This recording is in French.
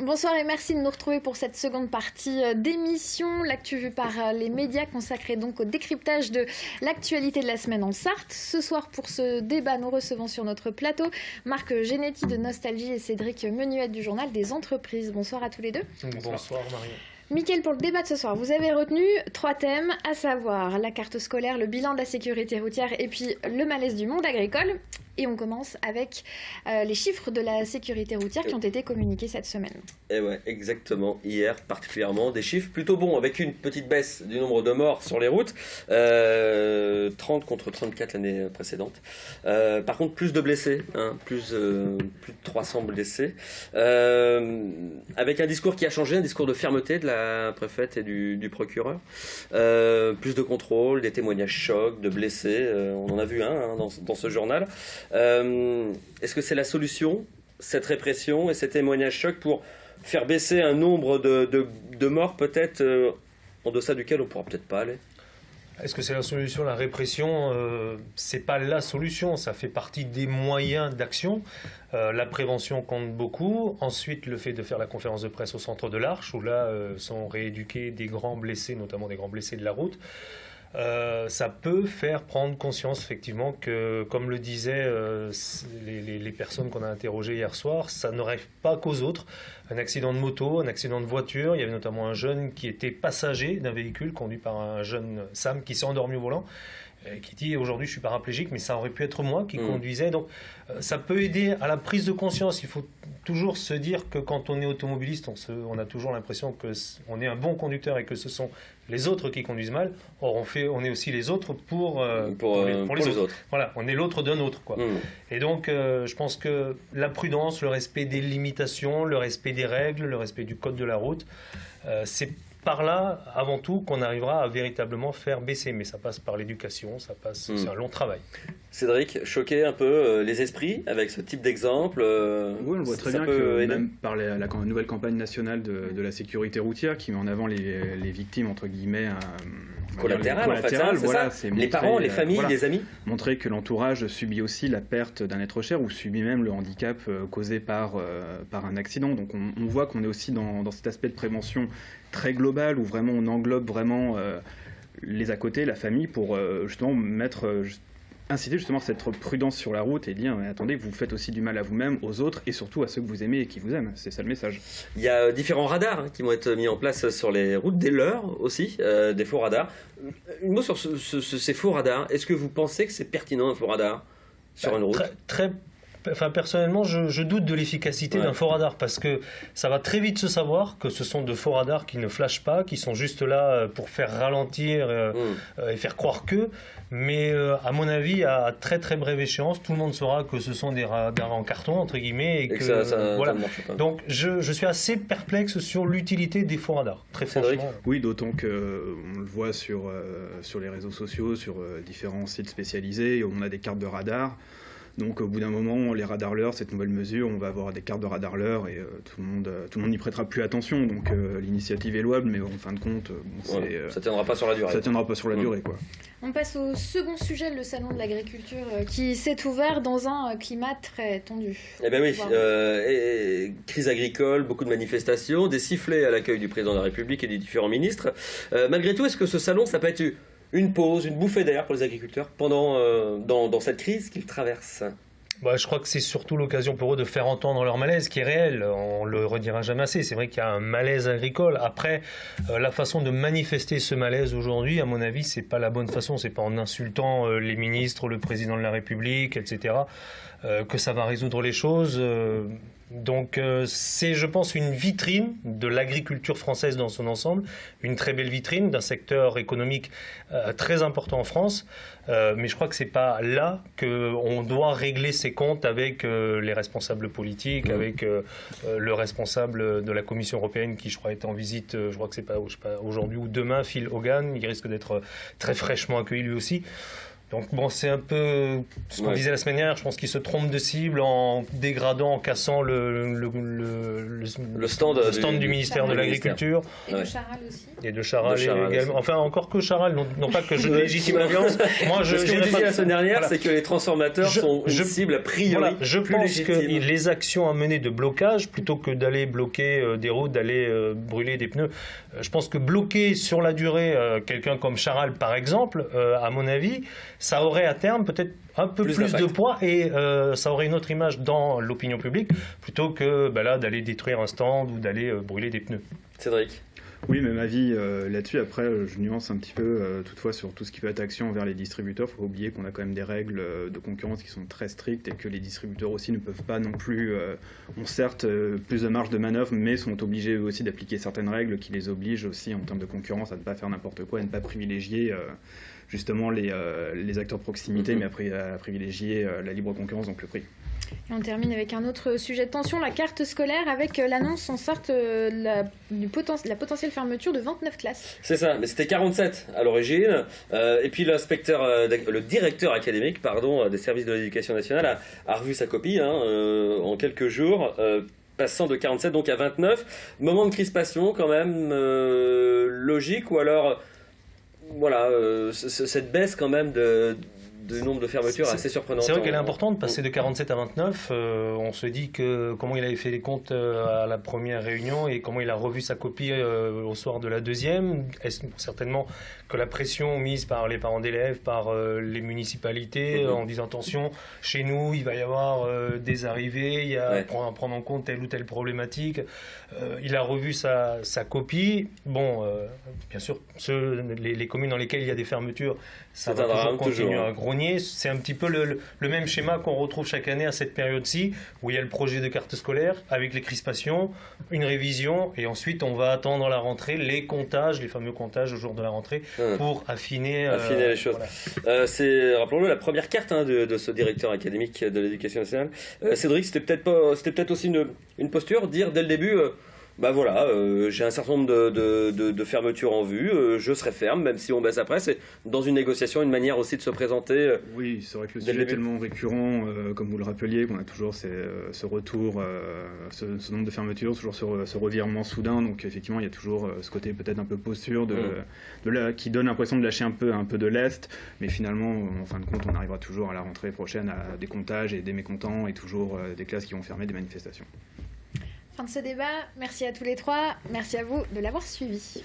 Bonsoir et merci de nous retrouver pour cette seconde partie d'émission. L'actu vue par les médias consacrée donc au décryptage de l'actualité de la semaine en Sarthe. Ce soir, pour ce débat, nous recevons sur notre plateau Marc Genetti de Nostalgie et Cédric Menuet du Journal des Entreprises. Bonsoir à tous les deux. Bonsoir Marion. Mickaël, pour le débat de ce soir, vous avez retenu 3 thèmes, à savoir la carte scolaire, le bilan de la sécurité routière et puis le malaise du monde agricole. Et on commence avec les chiffres de la sécurité routière qui ont été communiqués cette semaine. Et ouais, exactement. Hier, particulièrement, des chiffres plutôt bons, avec une petite baisse du nombre de morts sur les routes, 30 contre 34 l'année précédente. Par contre, plus de blessés, plus de 300 blessés, avec un discours qui a changé, un discours de fermeté de la préfète et du procureur. Plus de contrôle, des témoignages chocs, de blessés, on en a vu un dans ce journal. Est-ce que c'est la solution, cette répression et ces témoignages chocs pour faire baisser un nombre de morts peut-être en deçà duquel on ne pourra peut-être pas aller? Est-ce que c'est la solution, la répression? C'est pas la solution, ça fait partie des moyens d'action. La prévention compte beaucoup. Ensuite, le fait de faire la conférence de presse au centre de l'Arche, où là sont rééduqués des grands blessés, notamment des grands blessés de la route. Ça peut faire prendre conscience effectivement que, comme le disaient les personnes qu'on a interrogées hier soir, ça ne rêve pas qu'aux autres. Un accident de moto, un accident de voiture, il y avait notamment un jeune qui était passager d'un véhicule conduit par un jeune Sam qui s'est endormi au volant, qui dit aujourd'hui je suis paraplégique mais ça aurait pu être moi qui conduisais. Donc ça peut aider à la prise de conscience. Il faut toujours se dire que quand on est automobiliste, on a toujours l'impression qu'on est un bon conducteur et que ce sont les autres qui conduisent mal. Or on est aussi les autres pour les autres. Voilà, on est l'autre d'un autre, quoi. Et donc je pense que la prudence, le respect des limitations, le respect des règles, le respect du code de la route, c'est par là, avant tout, qu'on arrivera à véritablement faire baisser. Mais ça passe par l'éducation, c'est un long travail. Cédric, choquer un peu les esprits avec ce type d'exemple. Oui, on voit très bien que même par la nouvelle campagne nationale de la sécurité routière qui met en avant les victimes, entre guillemets, collatérales, en fait, voilà, c'est les parents, les familles, les amis. Montrer que l'entourage subit aussi la perte d'un être cher ou subit même le handicap causé par un accident. Donc on voit qu'on est aussi dans cet aspect de prévention très global où vraiment on englobe vraiment les à côté, la famille, pour justement inciter justement cette prudence sur la route et dire mais attendez, vous faites aussi du mal à vous-même, aux autres et surtout à ceux que vous aimez et qui vous aiment. C'est ça le message. Il y a différents radars qui vont être mis en place sur les routes, des leurres aussi, des faux radars. Un mot sur ces faux radars. Est-ce que vous pensez que c'est pertinent un faux radar sur une route? Personnellement, je doute de l'efficacité d'un faux radar parce que ça va très vite se savoir que ce sont de faux radars qui ne flashent pas, qui sont juste là pour faire ralentir et faire croire que. Mais à mon avis, à très très brève échéance, tout le monde saura que ce sont des radars en carton entre guillemets et que voilà. Ça ne marche pas. Donc je suis assez perplexe sur l'utilité des faux radars. Très franchement. Oui, d'autant que on le voit sur les réseaux sociaux, sur différents sites spécialisés, on a des cartes de radar. Donc au bout d'un moment, les radars leurres, cette nouvelle mesure, on va avoir des cartes de radar leurres et tout le monde n'y prêtera plus attention. Donc l'initiative est louable, mais en fin de compte, ça ne tiendra pas sur la durée. Ça tiendra pas sur la durée, quoi. On passe au second sujet, le salon de l'agriculture qui s'est ouvert dans un climat très tendu. Eh bien oui, crise agricole, beaucoup de manifestations, des sifflets à l'accueil du président de la République et des différents ministres. Malgré tout, est-ce que ce salon, ça peut être une pause, une bouffée d'air pour les agriculteurs dans cette crise qu'ils traversent? Je crois que c'est surtout l'occasion pour eux de faire entendre leur malaise qui est réel. On le redira jamais assez. C'est vrai qu'il y a un malaise agricole. Après, la façon de manifester ce malaise aujourd'hui, à mon avis, c'est pas la bonne façon. C'est pas en insultant les ministres, le président de la République, etc., que ça va résoudre les choses. Donc c'est, je pense, une vitrine de l'agriculture française dans son ensemble, une très belle vitrine d'un secteur économique très important en France, mais je crois que c'est pas là qu'on doit régler ses comptes avec les responsables politiques, avec le responsable de la Commission européenne qui, je crois, est en visite, je crois que c'est pas aujourd'hui ou demain, Phil Hogan, il risque d'être très fraîchement accueilli lui aussi. Donc bon, c'est un peu ce qu'on disait la semaine dernière. Je pense qu'ils se trompent de cible en dégradant, en cassant le stand du ministère de l'Agriculture. Et de Charal aussi. Et de Charal également. Enfin, encore que Charal, non pas que je légitime la violence. Moi, ce que vous disiez la semaine dernière, c'est que les transformateurs sont une cible a priori. Voilà, je plus pense que légitime. les actions à mener de blocage, plutôt que d'aller bloquer des routes, d'aller brûler des pneus, je pense que bloquer sur la durée quelqu'un comme Charal, par exemple, à mon avis, ça aurait à terme peut-être un peu plus de poids et ça aurait une autre image dans l'opinion publique plutôt que là d'aller détruire un stand ou d'aller brûler des pneus. Cédric. Oui, même avis là-dessus. Après, je nuance un petit peu toutefois sur tout ce qui peut être action envers les distributeurs. Il ne faut pas oublier qu'on a quand même des règles de concurrence qui sont très strictes et que les distributeurs aussi ne peuvent pas non plus, ont certes plus de marge de manœuvre, mais sont obligés eux aussi d'appliquer certaines règles qui les obligent aussi en termes de concurrence à ne pas faire n'importe quoi et ne pas privilégier justement les acteurs de proximité, mais à privilégier la libre concurrence, donc le prix. Et on termine avec un autre sujet de tension, la carte scolaire, avec l'annonce en Sarthe la potentielle fermeture de 29 classes. C'est ça, mais c'était 47 à l'origine. Et puis le directeur académique des services de l'éducation nationale a revu sa copie en quelques jours, passant de 47 donc à 29. Moment de crispation quand même, logique, ou alors voilà, cette baisse quand même de nombre de fermetures assez surprenante. C'est vrai qu'elle est importante de passer de 47 à 29. On se dit que comment il avait fait les comptes à la première réunion et comment il a revu sa copie au soir de la deuxième. Certainement que la pression mise par les parents d'élèves, par les municipalités, en disant attention, chez nous il va y avoir des arrivées, il y a à prendre en compte telle ou telle problématique. Il a revu sa copie. Bon, bien sûr, les communes dans lesquelles il y a des fermetures, ça va toujours continuer à grogner. C'est un petit peu le même schéma qu'on retrouve chaque année à cette période-ci, où il y a le projet de carte scolaire avec les crispations, une révision, et ensuite on va attendre la rentrée, les comptages, les fameux comptages au jour de la rentrée, pour affiner les choses. Voilà. C'est, rappelons-le, la première carte de ce directeur académique de l'éducation nationale. Cédric, c'était peut-être aussi une posture, dire dès le début... j'ai un certain nombre de fermetures en vue, je serai ferme, même si on baisse après. C'est dans une négociation, une manière aussi de se présenter. Oui, c'est vrai que le sujet est tellement récurrent, comme vous le rappeliez, qu'on a toujours ce retour, ce nombre de fermetures, toujours ce revirement soudain. Donc effectivement, il y a toujours ce côté peut-être un peu posture qui donne l'impression de lâcher un peu de lest. Mais finalement, en fin de compte, on arrivera toujours à la rentrée prochaine à des comptages et des mécontents et toujours des classes qui vont fermer, des manifestations. Fin de ce débat, merci à tous les trois, merci à vous de l'avoir suivi.